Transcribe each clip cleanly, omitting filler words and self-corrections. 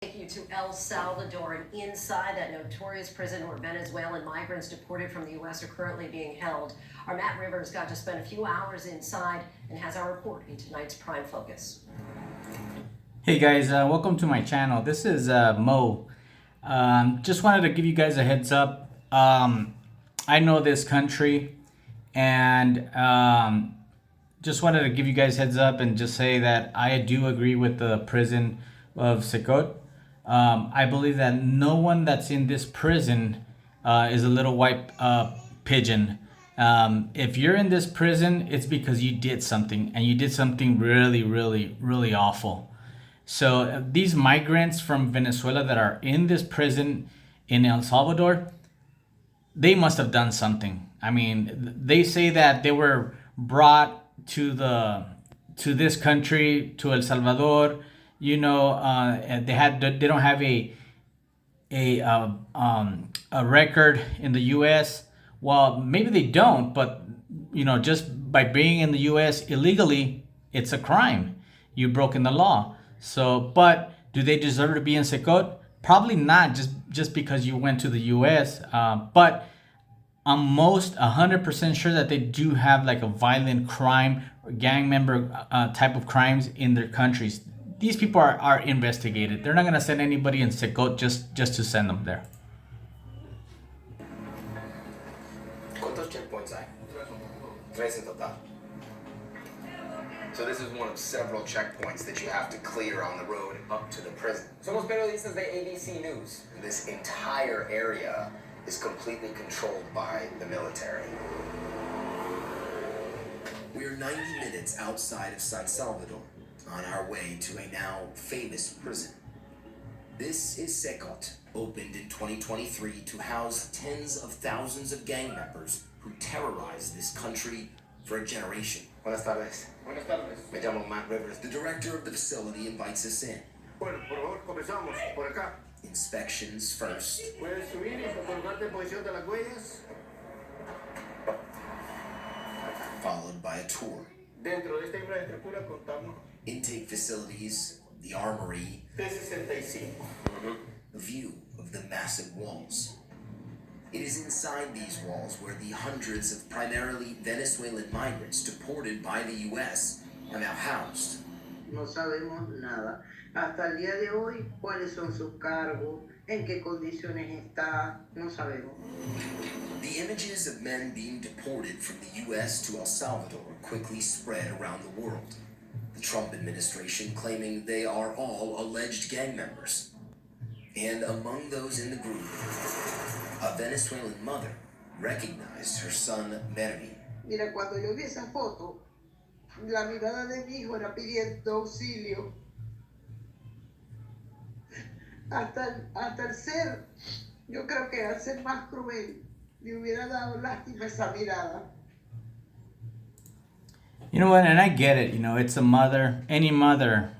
Take you to El Salvador, and inside that notorious prison where Venezuelan migrants deported from the U.S. are currently being held. Our Matt Rivers got to spend a few hours inside and has our report in tonight's Prime Focus. Hey guys, welcome to my channel. This is Mo. Just wanted to give you guys a heads up. I know this country, and just wanted to give you guys heads up and just say that I do agree with the prison of CECOT. I believe that no one that's in this prison is a little white pigeon. If you're in this prison, it's because you did something, and you did something really, really, really awful. So these migrants from Venezuela that are in this prison in El Salvador, they must have done something. I mean, they say that they were brought to this country, to El Salvador. They don't have a record in the U.S. Well, maybe they don't, but just by being in the U.S. illegally, it's a crime. You've broken the law. So, but do they deserve to be in CECOT? Probably not, just because you went to the U.S. But I'm 100% sure that they do have like a violent crime or gang member type of crimes in their countries. These people are investigated. They're not gonna send anybody in CECOT just to send them there. ¿Cuántos checkpoints hay? Tres en total. So this is one of several checkpoints that you have to clear on the road up to the prison. Somos periodistas de ABC News. And this entire area is completely controlled by the military. We're 90 minutes outside of San Salvador, on our way to a now famous prison. This is CECOT, opened in 2023 to house tens of thousands of gang members who terrorized this country for a generation. Buenas tardes. Buenas tardes. Me llamo Matt Rivers. The director of the facility invites us in. Bueno, por favor, comenzamos por acá. Inspections first. Puedes subir y colocarte en posición de las huellas. Followed by a tour. Dentro de esta infraestructura contamos Intake facilities, the armory, T-65. a view of the massive walls. It is inside these walls where the hundreds of primarily Venezuelan migrants deported by the U.S. are now housed. No sabemos nada. Hasta el día de hoy, cuáles son sus cargos, en qué condiciones está, no sabemos. The images of men being deported from the U.S. to El Salvador quickly spread around the world. The Trump administration claiming they are all alleged gang members. And among those in the group, a Venezuelan mother recognized her son Mervin. Mira, cuando yo vi esa foto, la mirada de mi hijo era pidiendo auxilio. Hasta el ser, yo creo que al ser más cruel, le hubiera dado lástima esa mirada. You know what? And I get it. It's a mother. Any mother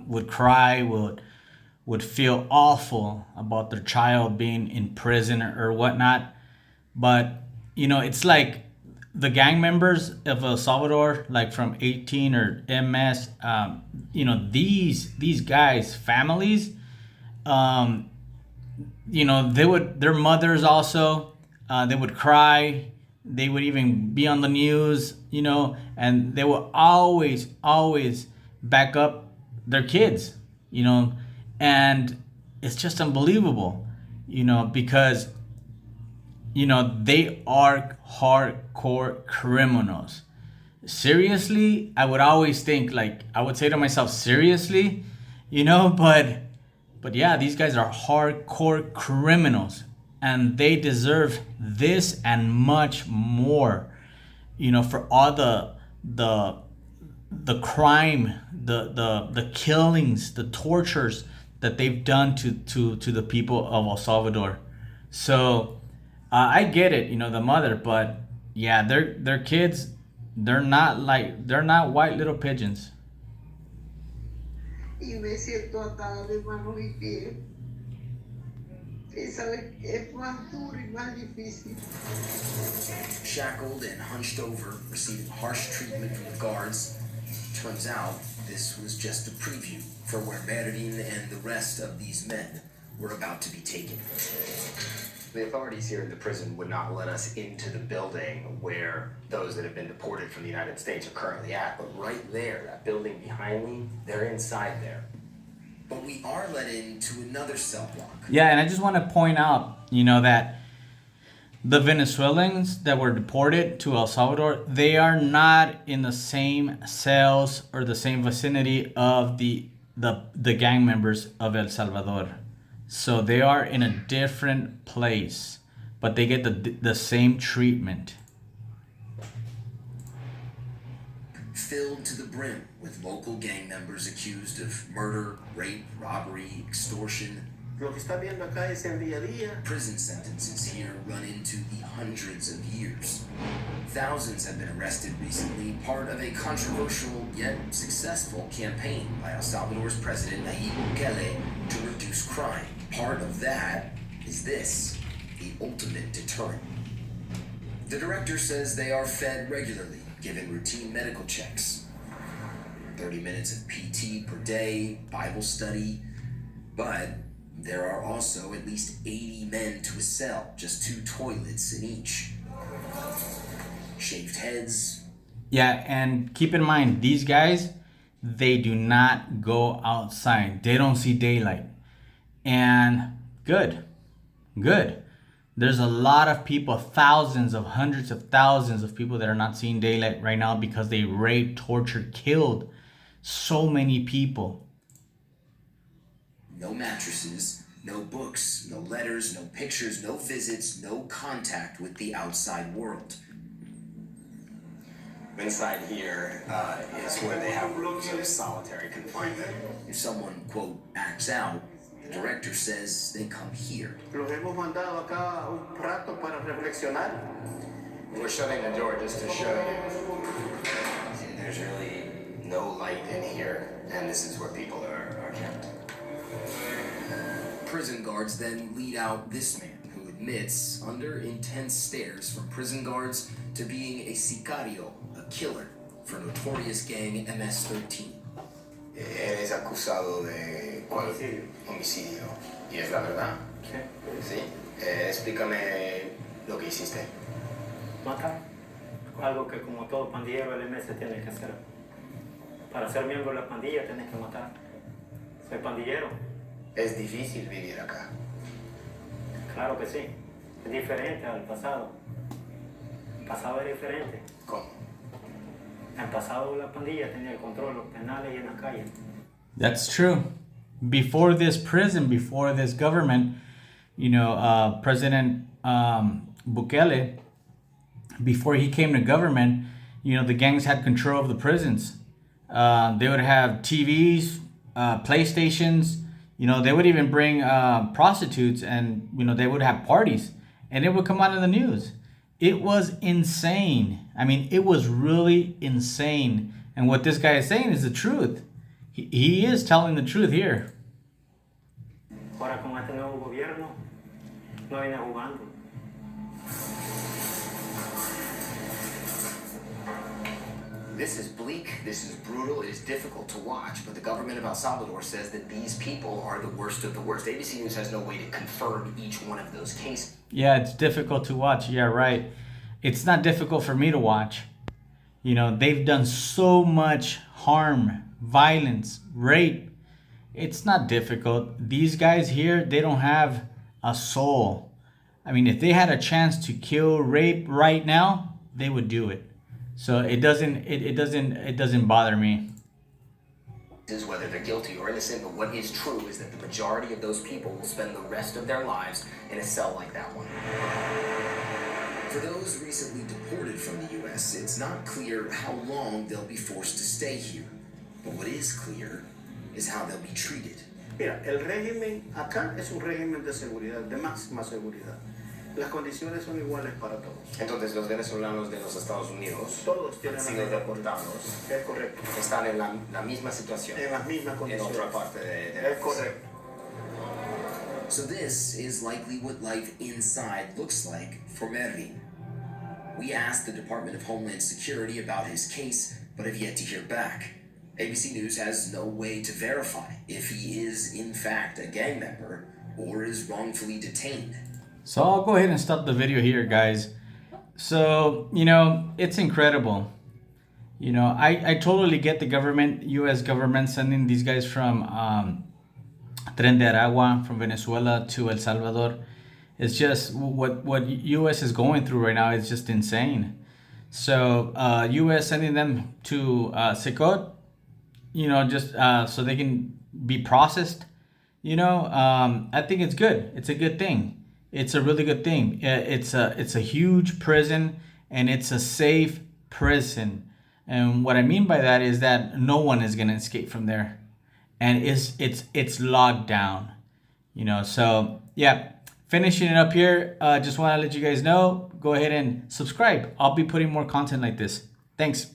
would cry, would feel awful about their child being in prison or whatnot. But, it's like the gang members of El Salvador, like from 18 or MS, these guys, families, their mothers also, they would cry. They would even be on the news, and they will always back up their kids, and it's just unbelievable, because, they are hardcore criminals. Seriously, I would always think, I would say to myself, seriously, but yeah, these guys are hardcore criminals. And they deserve this and much more, for all the crime, the killings, the tortures that they've done to the people of El Salvador. So I get it, the mother, but yeah, their kids, they're not white little pigeons. Y me siento atada de manos y pies. Y sabes, es más duro y más difícil. Shackled and hunched over, receiving harsh treatment from the guards, Turns out, this was just a preview for where Merlin and the rest of these men were about to be taken. The authorities here in the prison would not let us into the building where those that have been deported from the United States are currently at. But right there, that building behind me, they're inside there. But we are let into another cell block. Yeah, and I just want to point out, that the Venezuelans that were deported to El Salvador, they are not in the same cells or the same vicinity of the gang members of El Salvador. So they are in a different place, but they get the same treatment. Filled to the brim with local gang members accused of murder, rape, robbery, extortion. Lo que está viendo acá es el día a día. Prison sentences here run into the hundreds of years. Thousands have been arrested recently, part of a controversial yet successful campaign by El Salvador's president Nayib Bukele to reduce crime. Part of that is this, the ultimate deterrent. The director says they are fed regularly, given routine medical checks. 30 minutes of PT per day, Bible study, but there are also at least 80 men to a cell, just 2 toilets in each. Shaved heads. Yeah, and keep in mind, these guys, they do not go outside. They don't see daylight. And good. There's a lot of people, hundreds of thousands of people that are not seeing daylight right now because they raped, tortured, killed so many people. No mattresses, no books, no letters, no pictures, no visits, no contact with the outside world. Inside here is where they have rooms of solitary confinement. If someone, quote, acts out, the director says they come here. Los hemos mandado acá un rato para reflexionar. We're shutting the door just to show you. There's really no light in here, and this is where people are kept. Prison guards then lead out this man who admits, under intense stares from prison guards, to being a sicario, a killer, for notorious gang MS-13. Él es acusado de homicidio. ¿Y es la verdad? Sí. Explícame lo que hiciste. Matar. Algo que como todo pandillero el MS tiene que hacer. Para ser miembro de la pandilla tienes que matar. Soy pandillero. Es difícil vivir acá. Claro que sí. Es diferente al pasado. El pasado era diferente. ¿Cómo? En el pasado la pandilla tenía el control de los penales y en las calles. That's true. Before this prison, before this government, President Bukele, before he came to government, the gangs had control of the prisons. They would have TVs, PlayStations. They would even bring prostitutes, and they would have parties, and it would come out in the news. It was insane. I mean, it was really insane. And what this guy is saying is the truth. He is telling the truth here. Ahora con este nuevo gobierno no viene jugando. This is bleak, this is brutal, it is difficult to watch, but the government of El Salvador says that these people are the worst of the worst. ABC News has no way to confirm each one of those cases. Yeah, it's difficult to watch. Yeah, right. It's not difficult for me to watch. They've done so much harm, violence, rape. It's not difficult. These guys here, they don't have a soul. I mean, if they had a chance to kill, rape right now, they would do it. So it doesn't bother me. Is whether they're guilty or innocent, but what is true is that the majority of those people will spend the rest of their lives in a cell like that one. For those recently deported from the U.S., it's not clear how long they'll be forced to stay here. But what is clear is how they'll be treated. Mira, el régimen acá es un régimen de seguridad, de máxima seguridad. Las condiciones son iguales para todos. Entonces los venezolanos de los Estados Unidos, Todos tienen han sido deportados, Es correcto. están en la misma situación, En las mismas en condiciones. otra parte de Es correcto. So this is likely what life inside looks like for Merlin. We asked the Department of Homeland Security about his case, but have yet to hear back. ABC News has no way to verify if he is in fact a gang member or is wrongfully detained. So I'll go ahead and stop the video here, guys. So, it's incredible. I totally get the government, US government, sending these guys from Tren de Aragua, from Venezuela to El Salvador. It's just what US is going through right now is just insane. So US sending them to CECOT, just so they can be processed. I think it's good. It's a good thing. It's a really good thing. It's a huge prison, and it's a safe prison. And what I mean by that is that no one is gonna escape from there, and it's locked down. So yeah. Finishing it up here. Just want to let you guys know. Go ahead and subscribe. I'll be putting more content like this. Thanks.